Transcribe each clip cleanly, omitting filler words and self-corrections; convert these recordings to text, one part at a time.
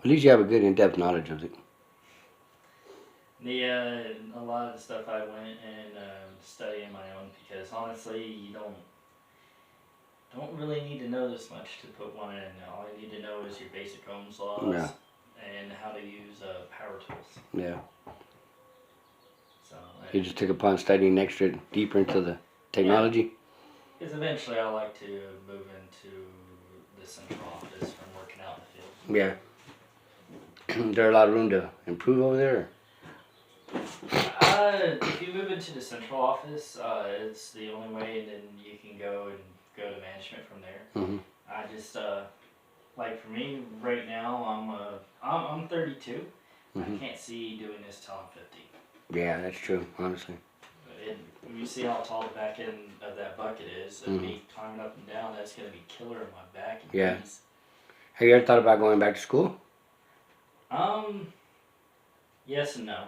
least you have a good in-depth knowledge of it. Yeah, a lot of the stuff I went and study on my own because honestly, you don't really need to know this much to put one in. All you need to know is your basic Ohm's laws Yeah. and how to use power tools. Yeah. So You just took upon studying extra deeper into the technology. because eventually I like to move into the central office from working out in the field. Yeah. Is there a lot of room to improve over there? If you move into the central office, it's the only way, and then you can go to management from there. Mm-hmm. I just like for me right now, I'm 32. Mm-hmm. I can't see doing this till I'm 50. Yeah, that's true. Honestly. And you see how tall the back end of that bucket is, and Mhm. me climbing up and down, that's gonna be killer in my back and Yeah. knees. Have you ever thought about going back to school? Yes and no.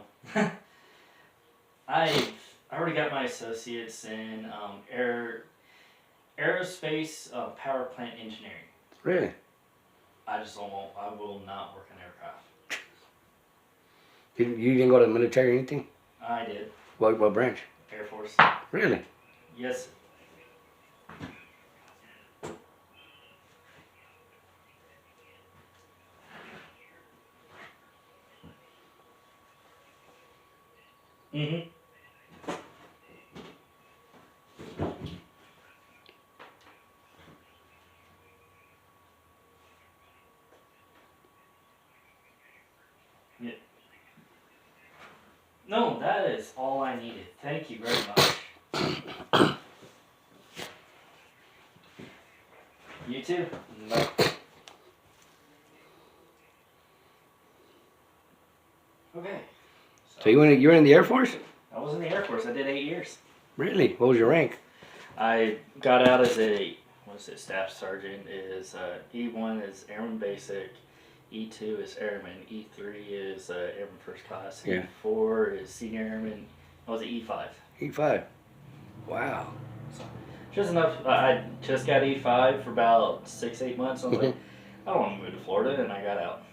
I already got my associates in aerospace power plant engineering. Really? I just don't want. I will not work on aircraft. You didn't go to the military or anything? I did. What branch? Air Force. Really? Yes. Mhm. Yeah. No, that is all I needed. Thank you very much. You too. Bye. Okay. So you were in the Air Force? I was in the Air Force. I did 8 years. Really? What was your rank? I got out as a staff sergeant. Is E1 is Airman Basic, E2 is Airman, E3 is Airman First Class, Yeah. E4 is Senior Airman. I was at E5. E5. Wow. Just enough. I just got E5 for about 6-8 months. I was like, I don't want to move to Florida, and I got out.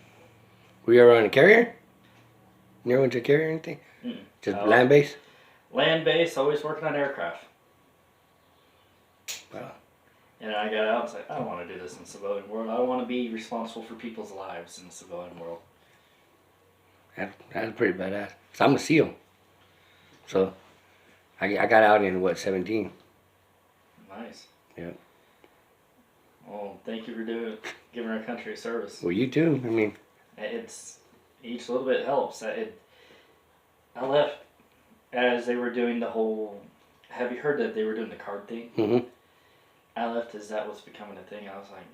Were you ever on a carrier? You never went to a carrier or anything? Mm-mm. Just land base? Land base, always working on aircraft. Wow. And I got out and said, I don't want to do this in the civilian world. I want to be responsible for people's lives in the civilian world. That's pretty badass. So I'm a SEAL. So I got out in, 17? Nice. Yeah. Well, thank you for giving our country a service. Well, you too. I mean, It's each little bit helps. I left as they were doing the whole. Have you heard that they were doing the card thing? mm-hmm. I left as that was becoming a thing. I was like,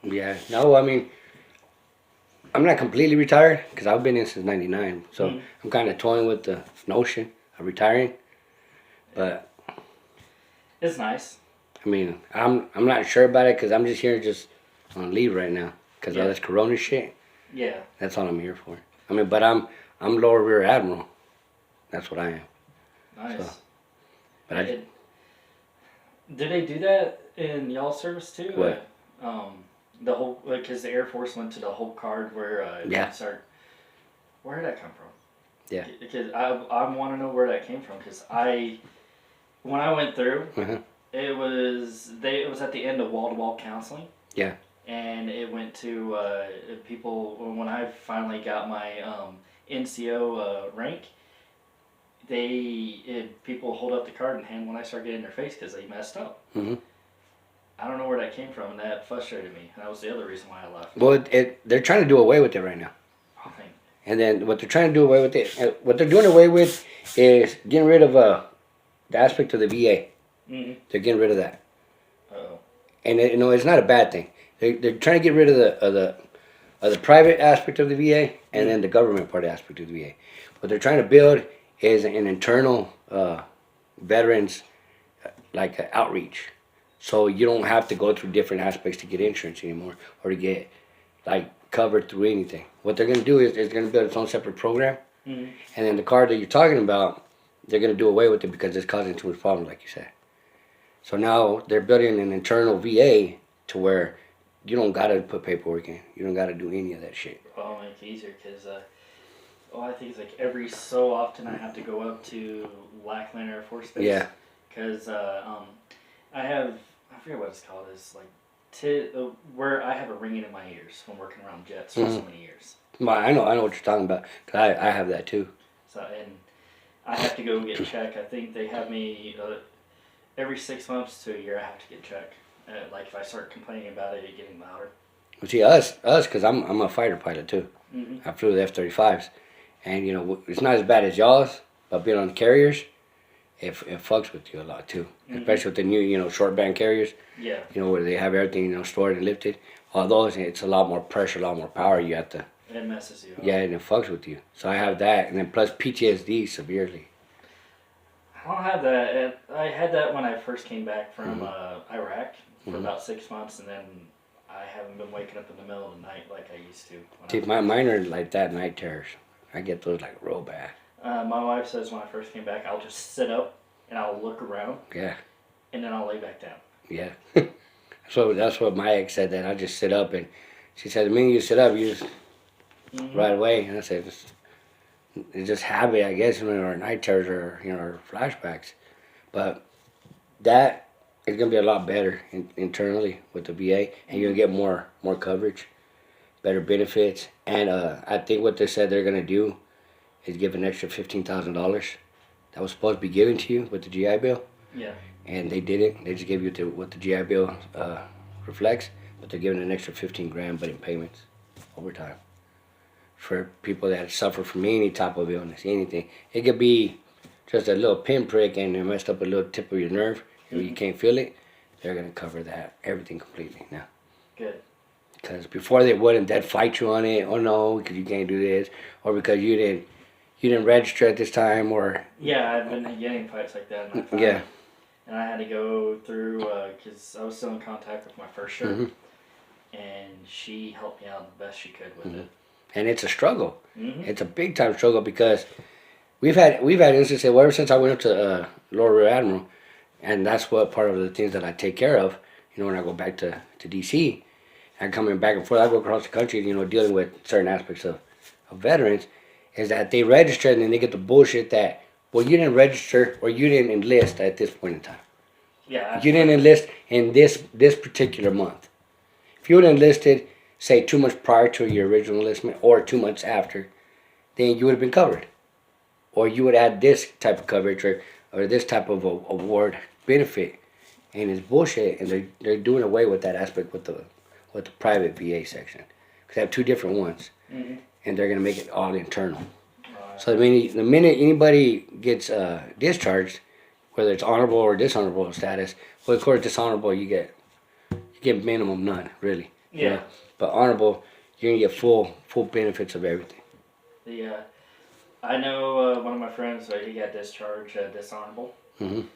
Yeah. No, I mean, I'm not completely retired because I've been in since '99. So Mhm. I'm kind of toying with the notion of retiring. But it's nice. I mean, I'm not sure about it because I'm just here on leave right now because Yeah. of this Corona shit. Yeah. That's all I'm here for. I mean, but I'm lower rear admiral. That's what I am. Nice. So, but I, Did they do that in y'all's service too? What? The whole because the Air Force went to the whole card where Yeah. you start. Where did that come from? Yeah. Because I want to know where that came from because when I went through, uh-huh. it was at the end of wall-to-wall counseling. Yeah. And it went to people when I finally got my NCO rank. People hold up the card and hand when I start getting in their face because they messed up. Mm-hmm. I don't know where that came from, and that frustrated me. That was the other reason why I left. Well, they're trying to do away with it right now. I think. And then what they're trying to do away with what they're doing away with is getting rid of the aspect of the VA. Mm-hmm. They're getting rid of that. Uh-oh. And it's not a bad thing. They're trying to get rid of the private aspect of the VA and then the government part aspect of the VA. What they're trying to build is an internal veterans outreach. So you don't have to go through different aspects to get insurance anymore or to get covered through anything. What they're going to do is going to build its own separate program. Mm-hmm. And then the card that you're talking about, they're going to do away with it because it's causing too much problems, like you said. So now they're building an internal VA to where you don't gotta put paperwork in. You don't gotta do any of that shit. I'll make it easier because, I think it's like every so often I have to go up to Lackland Air Force Base. Yeah. Because I forget what it's called. It's like where I have a ringing in my ears when working around jets for so many years. Well, I know what you're talking about. 'Cause I have that too. So and I have to go and get checked. I think they have me every 6 months to a year. I have to get checked. Like if I start complaining about it getting louder. Well, see us, because I'm a fighter pilot too. Mm-hmm. I flew the F-35s, and you know it's not as bad as y'all's, but being on the carriers, it fucks with you a lot too. Especially with the new short band carriers. Yeah. Where they have everything stored and lifted. All those, it's a lot more pressure, a lot more power. You have to. It messes you up. Yeah, and it fucks with you. So I have that, and then plus PTSD severely. I don't have that. I had that when I first came back from Iraq for about 6 months, and then I haven't been waking up in the middle of the night like I used to. See, mine are like that night terrors. I get those like real bad. My wife says when I first came back, I'll just sit up and I'll look around. Yeah. And then I'll lay back down. Yeah. So that's what my ex said, that I just sit up, and she said, the minute you sit up, you just right away. And I said, it's just habit, I guess, or night terrors or, or flashbacks. But that is going to be a lot better internally with the VA, and you're going to get more coverage, better benefits. And I think what they said they're going to do is give an extra $15,000 that was supposed to be given to you with the GI Bill. Yeah. And they didn't. They just gave you what the GI Bill reflects, but they're giving an extra 15 grand, but in payments over time. For people that suffer from any type of illness, anything. It could be just a little pinprick and it messed up a little tip of your nerve, and you can't feel it. They're gonna cover that, everything completely now. Good. Because before they wouldn't, they'd fight you on it. Oh no, because you can't do this, or because you didn't register at this time, or Yeah, I've been getting fights like that in my family. yeah. And I had to go through, because I was still in contact with my first shirt, and she helped me out the best she could with it. And it's a struggle. It's a big time struggle because we've had instances ever since I went up to Lower Rear Admiral, and that's what part of the things that I take care of. When I go back to DC, and coming back and forth, I go across the country, dealing with certain aspects of veterans, is that they register and then they get the bullshit that, well, you didn't register or you didn't enlist at this point in time. Yeah. You didn't enlist in this particular month. If you would have enlisted, say 2 months prior to your original enlistment or 2 months after, then you would have been covered. Or you would have had this type of coverage or this type of award benefit. And it's bullshit, and they're doing away with that aspect with the private VA section. Because they have two different ones. And they're going to make it all internal. So the minute anybody gets discharged, whether it's honorable or dishonorable status, well, of course, dishonorable you get minimum none, really. Yeah. But honorable, you're gonna get full benefits of everything. I know one of my friends, he got discharged dishonorable. Mhm.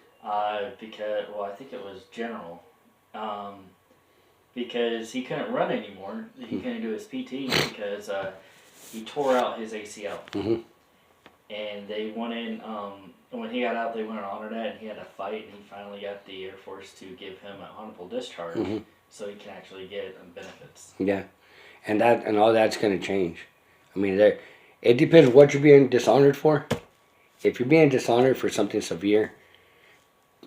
Because I think it was general. Because he couldn't run anymore. He couldn't do his PT because he tore out his ACL. And they wanted, when he got out, they went and honored that, and he had a fight, and he finally got the Air Force to give him an honorable discharge, so he can actually get benefits. Yeah, and all that's gonna change. I mean, it depends what you're being dishonored for. If you're being dishonored for something severe,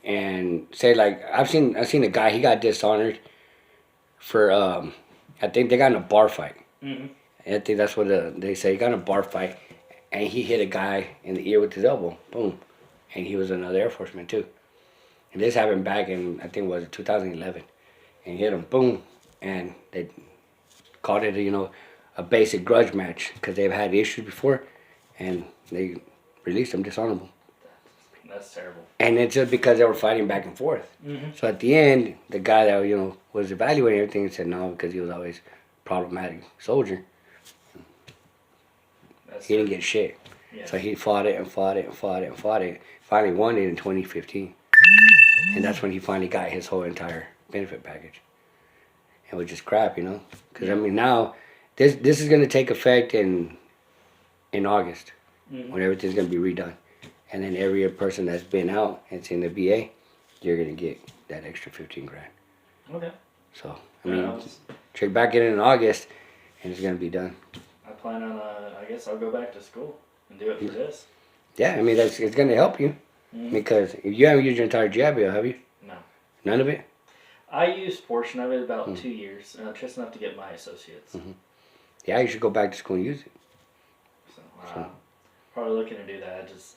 and say like I've seen a guy, he got dishonored for I think they got in a bar fight. I think that's what they say. He got in a bar fight. And he hit a guy in the ear with his elbow. Boom. And he was another Air Forceman too. And this happened back in, I think it was 2011. And he hit him, boom. And they called it, a basic grudge match. Because they've had issues before. And they released him dishonorable. That's terrible. And it's just because they were fighting back and forth. So at the end, the guy that, was evaluating everything said no, because he was always a problematic soldier. He didn't get shit. Yeah. So he fought it and fought it and fought it and fought it. Finally won it in 2015. And that's when he finally got his whole entire benefit package. It was just crap, Because, now, this is going to take effect in August. When everything's going to be redone. And then every person that's been out and it's in the VA, you're going to get that extra 15 grand. Okay. So, check back in August, and it's gonna be done. I plan on, I guess I'll go back to school and do it for this. Yeah, I mean it's gonna help you Mhm. because if you haven't used your entire GI Bill, have you? No. None of it. I used portion of it about 2 years, just enough to get my associates. Yeah, you should go back to school and use it. So, probably looking to do that. Just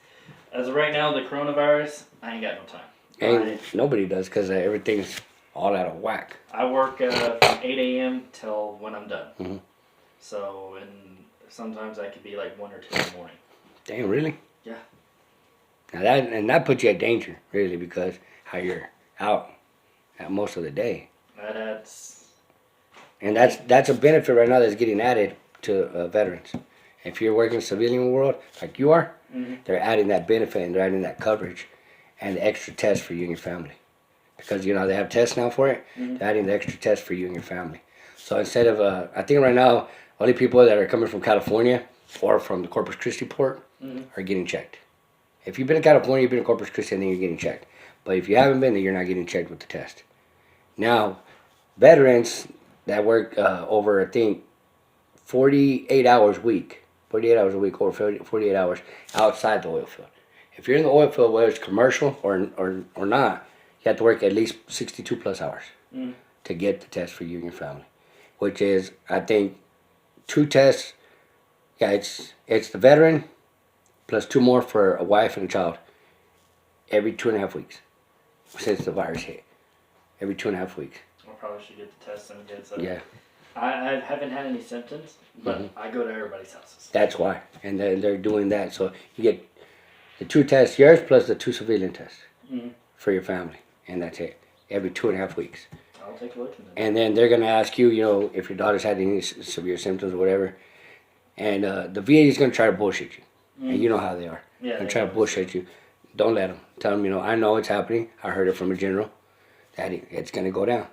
as of right now, the coronavirus, I ain't got no time. And nobody does because everything's all out of whack. I work from 8 a.m. till when I'm done. Mhm. So, and sometimes I could be like 1 or 2 in the morning. Damn, really? Yeah. Now that puts you at danger, really, because how you're out at most of the day, That's and that's a benefit right now that's getting added to veterans. If you're working in the civilian world like you are, they're adding that benefit and they're adding that coverage and the extra test for you and your family. Because you know they have tests now for it, they're adding the extra test for you and your family. So instead of I think right now only people that are coming from California or from the Corpus Christi port are getting checked. If you've been in California, you've been in Corpus Christi, then you're getting checked. But if you haven't been, then you're not getting checked with the test. Now, veterans that work over, I think, 48 hours a week, over 48 hours outside the oil field. If you're in the oil field, whether it's commercial or not, you have to work at least 62 plus hours to get the test for you and your family, which is, I think, 2 tests. Yeah, it's the veteran plus 2 more for a wife and a child every 2.5 weeks since the virus hit. Every 2.5 weeks. I probably should get the test and get it. Yeah. I haven't had any symptoms, but I go to everybody's houses. That's why. And they're doing that. So you get the 2 tests, yours plus the 2 civilian tests for your family. And that's it. Every 2.5 weeks. I'll take a look at it. And then they're going to ask you, you know, if your daughter's had any severe symptoms or whatever. And the VA is going to try to bullshit you. And you know how they are. Yeah. They try to bullshit you. Don't let them. Tell them, you know, I know it's happening. I heard it from a general that it's going to go down.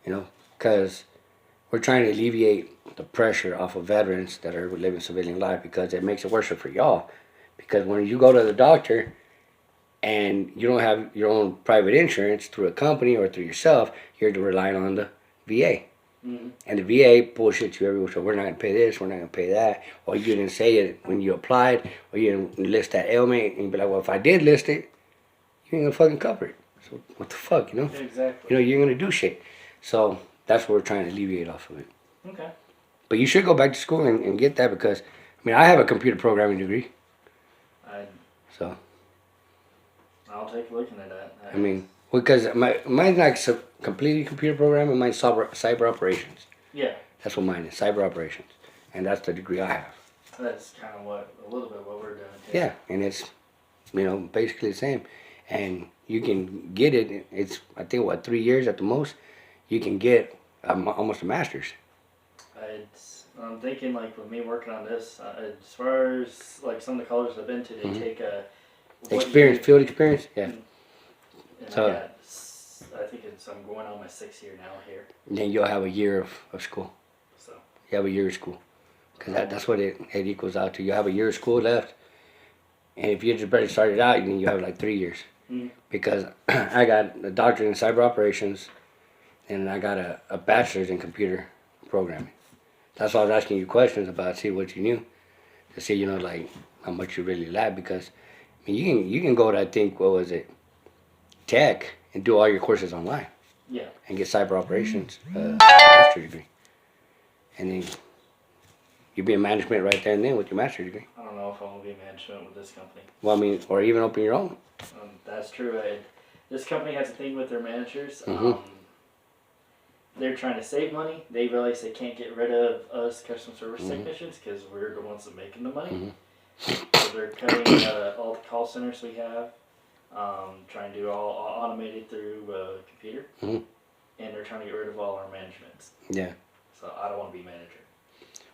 You know, because we're trying to alleviate the pressure off of veterans that are living civilian life because it makes it worse for y'all. Because when you go to the doctor and you don't have your own private insurance through a company or through yourself, you're relying on the VA. And the VA bullshits you every which way. We're not going to pay this, we're not going to pay that. Or you didn't say it when you applied, or you didn't list that ailment. And you'd be like, well, if I did list it, you ain't going to fucking cover it. So what the fuck, you know? Exactly. You know, you're going to do shit. So that's what we're trying to alleviate off of it. Okay. But you should go back to school and get that because, I mean, I have a computer programming degree. So. I'll take a look into that. I mean, because mine's not completely computer programming, mine's cyber operations. Yeah. That's what mine is, cyber operations. And that's the degree I have. That's kind of a little bit what we're doing here. Yeah, and it's, you know, basically the same. And you can get it, it's, I think, 3 years at the most, you can get almost a master's. I'm thinking, like, with me working on this, as far as, like, some of the colleges I've been to, they take a... Field experience? Yeah. And So- I think I'm going on my 6th year now here. And then you'll have a year of school. So. You have a year of school. Because that's what it equals out to. You have a year of school left. And if you just barely started out, then you have like 3 years. Because I got a doctorate in cyber operations and I got a bachelor's in computer programming. That's why I was asking you questions about, see what you knew. To see, you know, like how much you really lack. Because I mean, you can go to, I think, what was it, Tech, and do all your courses online. Yeah. And get cyber operations master's degree. And then you'll be in management right there and then with your master's degree. I don't know if I want to be in management with this company. Well, I mean, or even open your own. That's true. This company has a thing with their managers. They're trying to save money. They realize they can't get rid of us customer service technicians because we're the ones that are making the money. So they're cutting all the call centers we have, trying to do all automated through computer, and they're trying to get rid of all our managements. Yeah. So I don't want to be manager.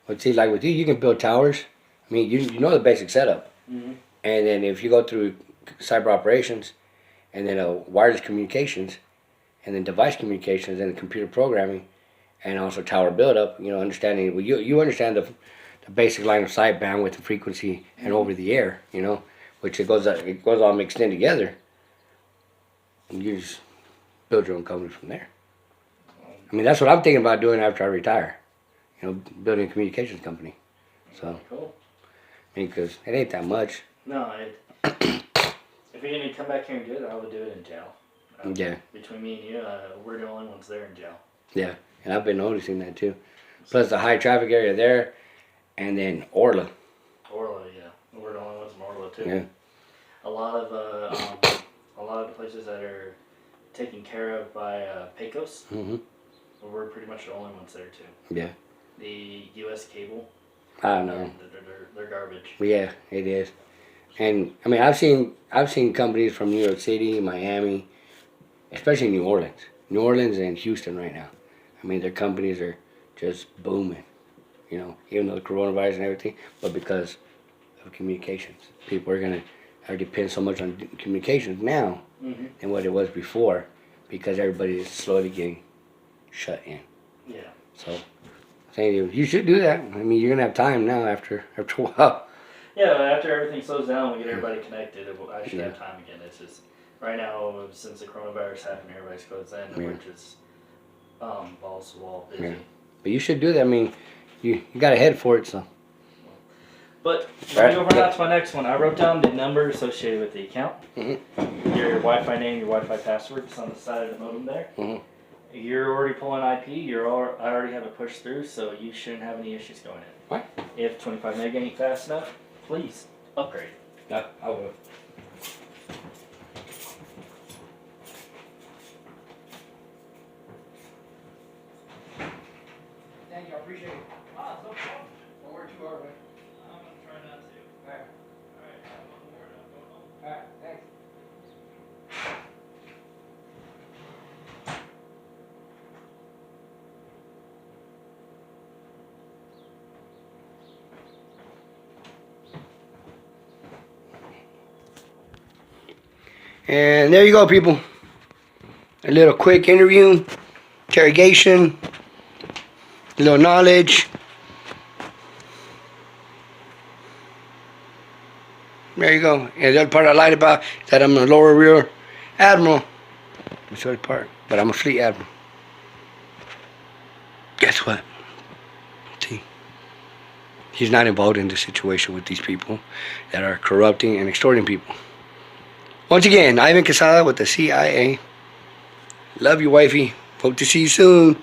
But see, like with you can build towers. I mean, you know the basic setup. And then if you go through cyber operations, and then wireless communications, and then device communications, and computer programming, and also tower buildup, you know, understanding, well, you understand the basic line of sight, bandwidth, and frequency, and over the air, you know, which it goes all mixed in together. And you just build your own company from there. I mean, that's what I'm thinking about doing after I retire. You know, building a communications company. So, Cool. I mean, because it ain't that much. No, if you're gonna come back here and do it, I would do it in jail. Yeah. Between me and you, we're the only ones there in jail. Yeah, and I've been noticing that too. Plus the high traffic area there, and then Orla. Orla, yeah, we're the only ones in Orla too. Yeah. A lot of the places that are taken care of by Pecos, Mm-hmm. we're pretty much the only ones there too. Yeah. The U.S. cable, I don't know. they're garbage. Yeah, it is. And I mean, I've seen companies from New York City, Miami, especially New Orleans and Houston right now. I mean, their companies are just booming. You know, even though the coronavirus and everything, but because of communications, people are depend so much on communications now Mm-hmm. than what it was before, because everybody is slowly getting shut in. Yeah. So, saying you should do that. I mean, you're gonna have time now after a while. Yeah, after everything slows down, we get everybody connected. I should Yeah. have time again. It's just right now, since the coronavirus happened, everybody's closed in, and Yeah. we're just balls to the wall busy. Yeah. But you should do that. I mean, you got a head for it, so. But let Alright, me go over yeah. that to my next one. I wrote down the number associated with the account, Mhm. your Wi-Fi name, your Wi-Fi password. It's on the side of the modem there. Mhm. You're already pulling IP. I already have it pushed through, so you shouldn't have any issues going in. What? If 25 meg ain't fast enough, please upgrade. Yeah, I will. Thank you, I appreciate it. Ah, no problem. Don't work too hard, man. I'm gonna try not to. Alright, Alright, have one more going on. alright, thanks. And there you go, people. A little quick interview, interrogation, a little knowledge. There you go. And the other part I lied about is that I'm a lower rear admiral. That's the other part. But I'm a fleet admiral. Guess what? See, he's not involved in this situation with these people that are corrupting and extorting people. Once again, Ivan Quesada with the CIA. Love you, wifey. Hope to see you soon.